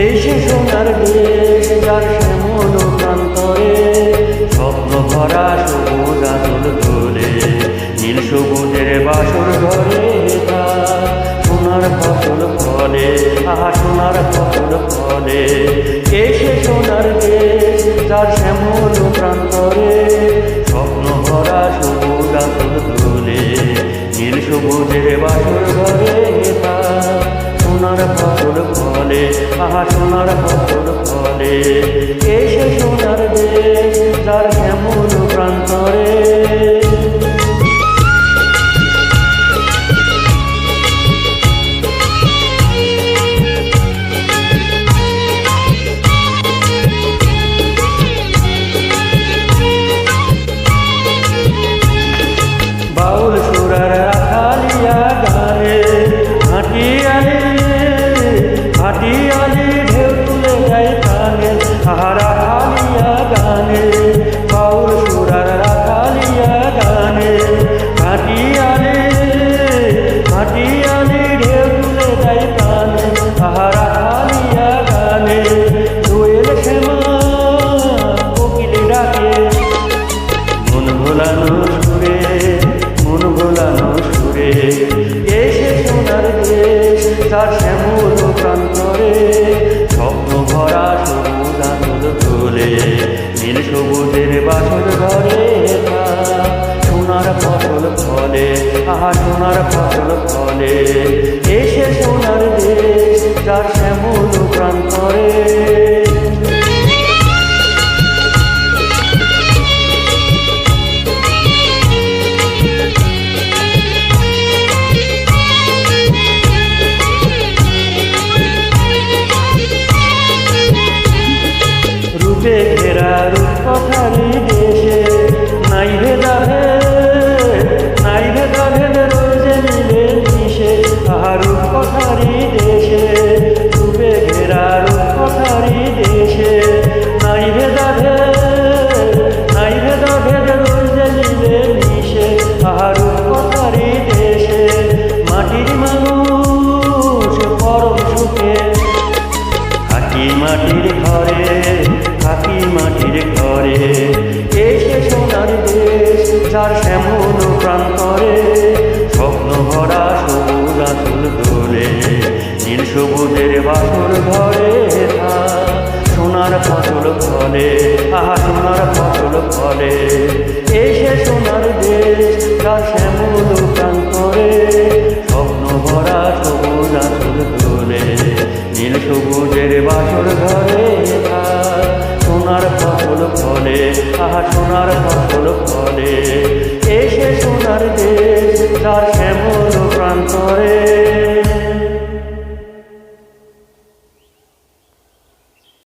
এসে সোনার দেশ যার শ্যামল প্রান্তরে স্বপ্ন ভরা সবুজ আঁচল তোলে নীল সবুজের বাসর ঘরে তার সোনার ফসল ফলে আহা সোনার ফসল ফলে। এসে সোনার দেশ যার শ্যামল প্রান্তরে স্বপ্ন ভরা সবুজ আঁচল তোলে নীল সবুজের বাসর ঘরে তার সোনার ফসল ফলে আহা সোনার ফসল ফলে। এসে সোনার দেশ যার শ্যামল প্রান্তরে বাউল সুরার রাখালিয়া গানে হাটিয়ালি হাটিয়ালি ঢেউ তুলে যায় কানে আহা রাখালিয়া গানে বাউল সুরার রাখালিয়া গানে হাটিয়ালি হাটিয়ালি ঢেউ তুলে যায় কানে আহা রাখালিয়া গানে। দোয়েল শ্যামা কোকিলে ডাকে মন ভোলানো সুরে মন ভোলানো সুরে। এসে সোনার দেশ যার শ্যামল প্রান্তরে স্বপ্ন ভরা সবুজ আঁচল তোলে নীল সবুজের বাসর ঘরে তার সোনার ফসল ফলে আহা সোনার ফসল ফলে। এসে সোনার দেশ যার শ্যামল প্রান্তরে রূপে ঘেরা রূপকথারি দেশে নাই ভেদাভে নাই ভেদাভেদ রোজে মিলে মিশে আহা রূপকথারি দেশে রূপে ঘেরা রূপকথারি দেশে নাই ভেদাভেদ নাই ভেদাভেদ রোজে মিলে মিশে আহা রূপকথারি দেশে। মাটির মানুষ পরম সুখে থাকি মাটির ঘরে থাকি মাটির ঘরে। এসে সোনার দেশ যার শ্যামল প্রান্তরে স্বপ্ন ভরা সবুজ আঁচল তোলে নীল সবুজের বাসর ঘরে তার সোনার ফসল ফলে আহা সোনার ফসল ফলে। এসে সোনার দেশ যার শ্যামল প্রান্তরে স্বপ্ন ভরা সবুজ আঁচল তোলে নীল সবুজের বাসর ঘরে তার সোনার ফসল ফলে আহা সোনার ফসল ফলে। এসে সোনার দেশ